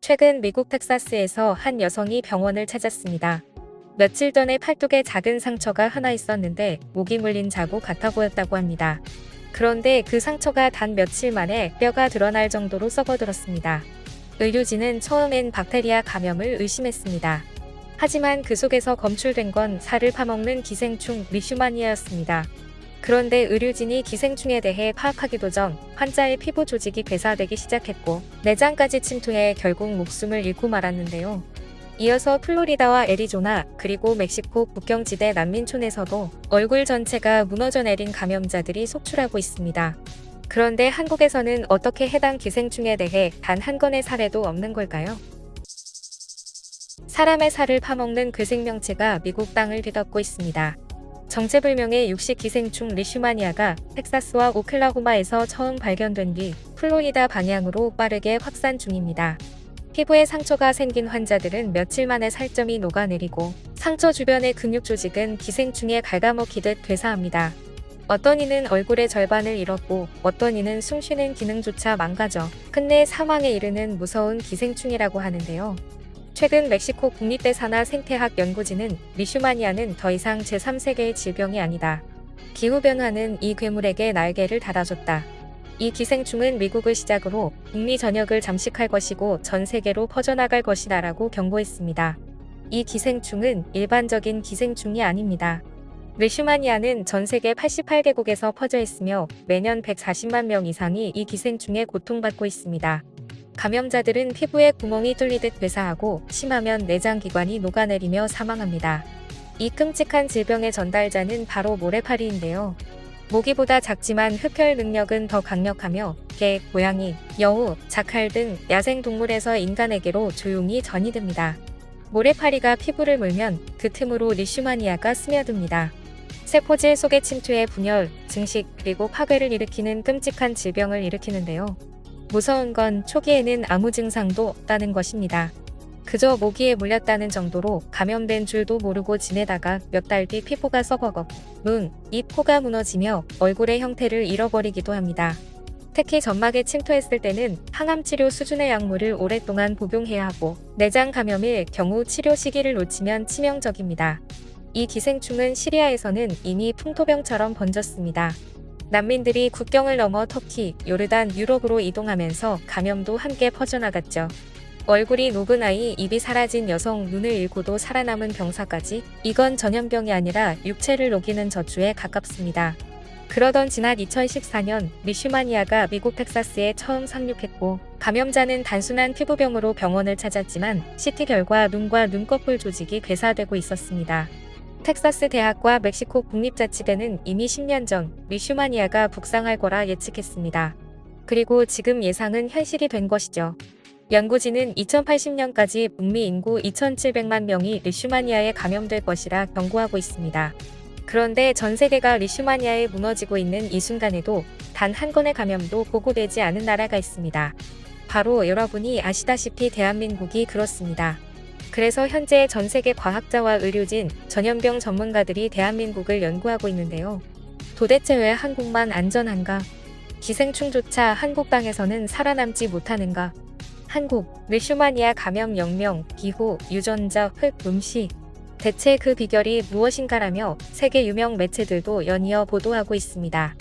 최근 미국 텍사스에서 한 여성이 병원을 찾았습니다. 며칠 전에 팔뚝에 작은 상처가 하나 있었는데 목이 물린 자국 같아 보였다고 합니다. 그런데 그 상처가 단 며칠 만에 뼈가 드러날 정도로 썩어들었습니다. 의료진은 처음엔 박테리아 감염을 의심했습니다. 하지만 그 속에서 검출된 건 살을 파먹는 기생충 리슈마니아였습니다. 그런데 의료진이 기생충에 대해 파악하기도 전 환자의 피부 조직이 괴사되기 시작했고 내장까지 침투해 결국 목숨을 잃고 말았는데요. 이어서 플로리다와 애리조나 그리고 멕시코 국경지대 난민촌에서도 얼굴 전체가 무너져 내린 감염자들이 속출하고 있습니다. 그런데 한국에서는 어떻게 해당 기생충에 대해 단 한 건의 사례도 없는 걸까요? 사람의 살을 파먹는 그 생명체가 미국 땅을 뒤덮고 있습니다. 정체불명의 육식 기생충 리슈마니아가 텍사스와 오클라호마에서 처음 발견된 뒤 플로리다 방향으로 빠르게 확산 중입니다. 피부에 상처가 생긴 환자들은 며칠 만에 살점이 녹아내리고 상처 주변의 근육 조직은 기생충에 갉아먹히듯 괴사합니다. 어떤 이는 얼굴의 절반을 잃었고 어떤 이는 숨쉬는 기능조차 망가져 끝내 사망에 이르는 무서운 기생충이라고 하는데요. 최근 멕시코 국립대사나 생태학 연구진은 리슈마니아는 더 이상 제3세계의 질병이 아니다. 기후변화는 이 괴물에게 날개를 달아줬다. 이 기생충은 미국을 시작으로 북미 전역을 잠식할 것이고 전 세계로 퍼져나갈 것이다라고 경고했습니다. 이 기생충은 일반적인 기생충이 아닙니다. 리슈마니아는 전 세계 88개국에서 퍼져 있으며 매년 140만 명 이상이 이 기생충에 고통받고 있습니다. 감염자들은 피부에 구멍이 뚫리듯 괴사하고 심하면 내장기관이 녹아내리며 사망합니다. 이 끔찍한 질병의 전달자는 바로 모래파리인데요. 모기보다 작지만 흡혈 능력은 더 강력하며 개, 고양이, 여우, 자칼 등 야생동물에서 인간에게로 조용히 전이듭니다. 모래파리가 피부를 물면 그 틈으로 리슈마니아가 스며듭니다. 세포질 속에 침투해 분열, 증식, 그리고 파괴를 일으키는 끔찍한 질병을 일으키는데요. 무서운 건 초기에는 아무 증상도 없다는 것입니다. 그저 모기에 물렸다는 정도로 감염된 줄도 모르고 지내다가 몇 달 뒤 피부가 썩어서 눈, 입, 코가 무너지며 얼굴의 형태를 잃어버리기도 합니다. 특히 점막에 침투했을 때는 항암치료 수준의 약물을 오랫동안 복용해야 하고 내장 감염일 경우 치료 시기를 놓치면 치명적입니다. 이 기생충은 시리아에서는 이미 풍토병처럼 번졌습니다. 난민들이 국경을 넘어 터키, 요르단, 유럽으로 이동하면서 감염도 함께 퍼져나갔죠. 얼굴이 녹은 아이, 입이 사라진 여성, 눈을 잃고도 살아남은 병사까지 이건 전염병이 아니라 육체를 녹이는 저주에 가깝습니다. 그러던 지난 2014년 리슈마니아가 미국 텍사스에 처음 상륙했고 감염자는 단순한 피부병으로 병원을 찾았지만 CT 결과 눈과 눈꺼풀 조직이 괴사되고 있었습니다. 텍사스 대학과 멕시코 국립자치대는 이미 10년 전 리슈마니아가 북상할 거라 예측했습니다. 그리고 지금 예상은 현실이 된 것이죠. 연구진은 2080년까지 북미 인구 2,700만 명이 리슈마니아에 감염될 것이라 경고하고 있습니다. 그런데 전 세계가 리슈마니아에 무너지고 있는 이 순간에도 단 한 건의 감염도 보고되지 않은 나라가 있습니다. 바로 여러분이 아시다시피 대한민국이 그렇습니다. 그래서 현재 전 세계 과학자와 의료진, 전염병 전문가들이 대한민국을 연구하고 있는데요. 도대체 왜 한국만 안전한가? 기생충조차 한국 땅에서는 살아남지 못하는가? 한국, 리슈마니아 감염 영명, 기후, 유전자, 흙, 음식. 대체 그 비결이 무엇인가라며 세계 유명 매체들도 연이어 보도하고 있습니다.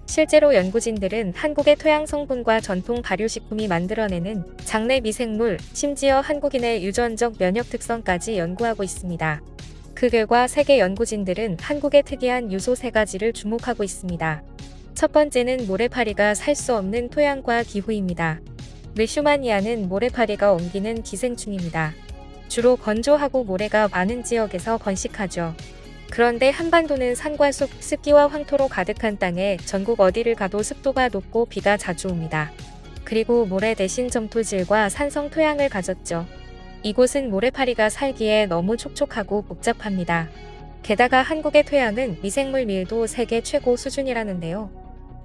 실제로 연구진들은 한국의 토양 성분과 전통 발효식품이 만들어내는 장내 미생물, 심지어 한국인의 유전적 면역 특성까지 연구하고 있습니다. 그 결과 세계 연구진들은 한국의 특이한 요소 3가지를 주목하고 있습니다. 첫 번째는 모래파리가 살 수 없는 토양과 기후입니다. 리슈마니아는 모래파리가 옮기는 기생충입니다. 주로 건조하고 모래가 많은 지역에서 번식하죠. 그런데 한반도는 산과 숲, 습기와 황토로 가득한 땅에 전국 어디를 가도 습도가 높고 비가 자주 옵니다. 그리고 모래 대신 점토질과 산성 토양을 가졌죠. 이곳은 모래파리가 살기에 너무 촉촉하고 복잡합니다. 게다가 한국의 토양은 미생물 밀도 세계 최고 수준이라는데요.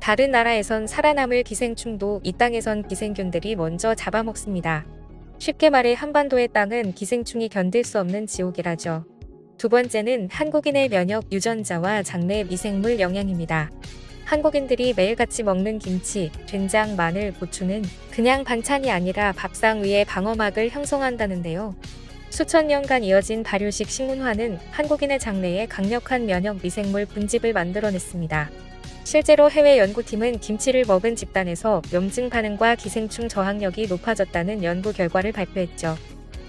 다른 나라에선 살아남을 기생충도 이 땅에선 기생균들이 먼저 잡아먹습니다. 쉽게 말해 한반도의 땅은 기생충이 견딜 수 없는 지옥이라죠. 두 번째는 한국인의 면역 유전자와 장내 미생물 영양입니다. 한국인들이 매일같이 먹는 김치, 된장, 마늘, 고추는 그냥 반찬이 아니라 밥상 위에 방어막을 형성한다는데요. 수천 년간 이어진 발효식 식문화는 한국인의 장내에 강력한 면역 미생물 분집을 만들어냈습니다. 실제로 해외 연구팀은 김치를 먹은 집단에서 염증 반응과 기생충 저항력이 높아졌다는 연구 결과를 발표했죠.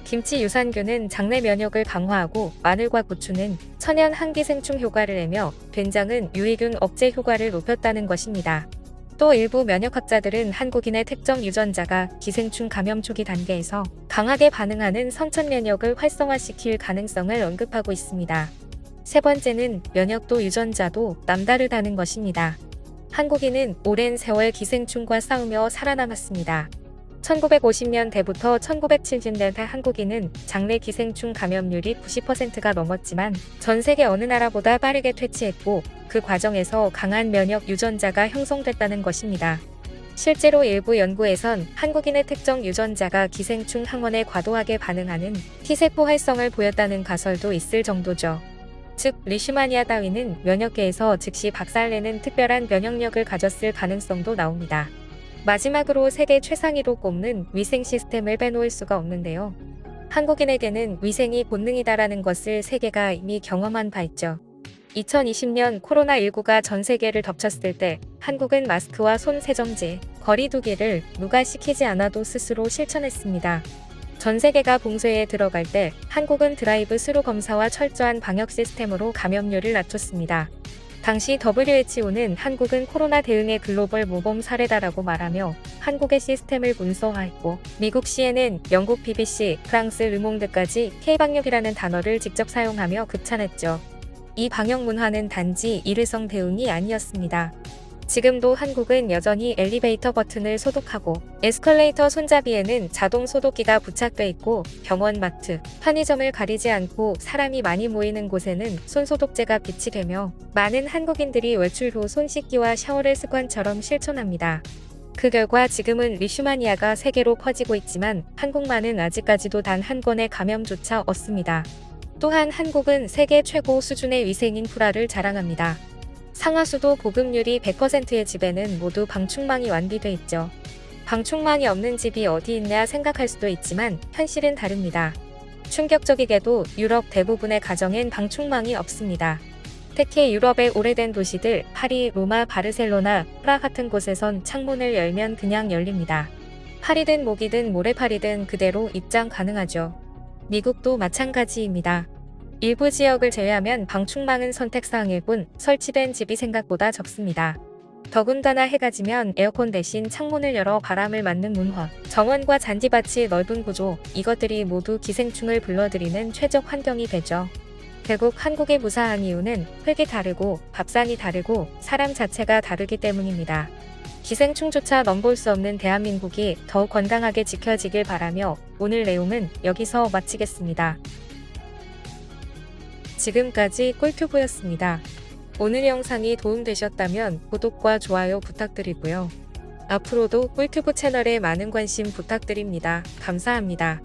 김치 유산균은 장내 면역을 강화하고 마늘과 고추는 천연 항기생충 효과를 내며 된장은 유해균 억제 효과를 높였다는 것입니다. 또 일부 면역학자들은 한국인의 특정 유전자가 기생충 감염 초기 단계에서 강하게 반응하는 선천 면역을 활성화시킬 가능성을 언급하고 있습니다. 세 번째는 면역도 유전자도 남다르다는 것입니다. 한국인은 오랜 세월 기생충과 싸우며 살아남았습니다. 1950년대부터 1970년대 한국인은 장내 기생충 감염률이 90%가 넘었지만 전 세계 어느 나라보다 빠르게 퇴치했고 그 과정에서 강한 면역 유전자가 형성됐다는 것입니다. 실제로 일부 연구에선 한국인의 특정 유전자가 기생충 항원에 과도하게 반응하는 T세포 활성을 보였다는 가설도 있을 정도죠. 즉 리슈마니아 따위는 면역계에서 즉시 박살내는 특별한 면역력을 가졌을 가능성도 나옵니다. 마지막으로 세계 최상위로 꼽는 위생 시스템을 빼놓을 수가 없는데요. 한국인에게는 위생이 본능이다라는 것을 세계가 이미 경험한 바 있죠. 2020년 코로나19가 전 세계를 덮쳤을 때 한국은 마스크와 손 세정제, 거리 두기를 누가 시키지 않아도 스스로 실천했습니다. 전 세계가 봉쇄에 들어갈 때 한국은 드라이브 스루 검사와 철저한 방역 시스템으로 감염률을 낮췄습니다. 당시 WHO는 한국은 코로나 대응의 글로벌 모범 사례다라고 말하며 한국의 시스템을 문서화했고 미국 CNN, 영국 BBC, 프랑스 르몽드까지 K방역이라는 단어를 직접 사용하며 극찬했죠. 이 방역 문화는 단지 일회성 대응이 아니었습니다. 지금도 한국은 여전히 엘리베이터 버튼을 소독하고 에스컬레이터 손잡이에는 자동 소독기가 부착돼 있고 병원, 마트, 편의점을 가리지 않고 사람이 많이 모이는 곳에는 손소독제가 비치되며 많은 한국인들이 외출 후 손 씻기와 샤워를 습관처럼 실천합니다. 그 결과 지금은 리슈마니아가 세계로 퍼지고 있지만 한국만은 아직까지도 단 한 건의 감염조차 없습니다. 또한 한국은 세계 최고 수준의 위생 인프라를 자랑합니다. 상하수도 보급률이 100%의 집에는 모두 방충망이 완비돼 있죠. 방충망이 없는 집이 어디 있냐 생각할 수도 있지만 현실은 다릅니다. 충격적이게도 유럽 대부분의 가정엔 방충망이 없습니다. 특히 유럽의 오래된 도시들 파리, 로마, 바르셀로나, 프라 같은 곳에선 창문을 열면 그냥 열립니다. 파리든 모기든 모래파리든 그대로 입장 가능하죠. 미국도 마찬가지입니다. 일부 지역을 제외하면 방충망은 선택사항일 뿐 설치된 집이 생각보다 적습니다. 더군다나 해가 지면 에어컨 대신 창문을 열어 바람을 맞는 문화, 정원과 잔디밭이 넓은 구조, 이것들이 모두 기생충을 불러들이는 최적 환경이 되죠. 결국 한국이 무사한 이유는 흙이 다르고 밥상이 다르고 사람 자체가 다르기 때문입니다. 기생충조차 넘볼 수 없는 대한민국이 더욱 건강하게 지켜지길 바라며 오늘 내용은 여기서 마치겠습니다. 지금까지 꿀튜브였습니다. 오늘 영상이 도움되셨다면 구독과 좋아요 부탁드리고요. 앞으로도 꿀튜브 채널에 많은 관심 부탁드립니다. 감사합니다.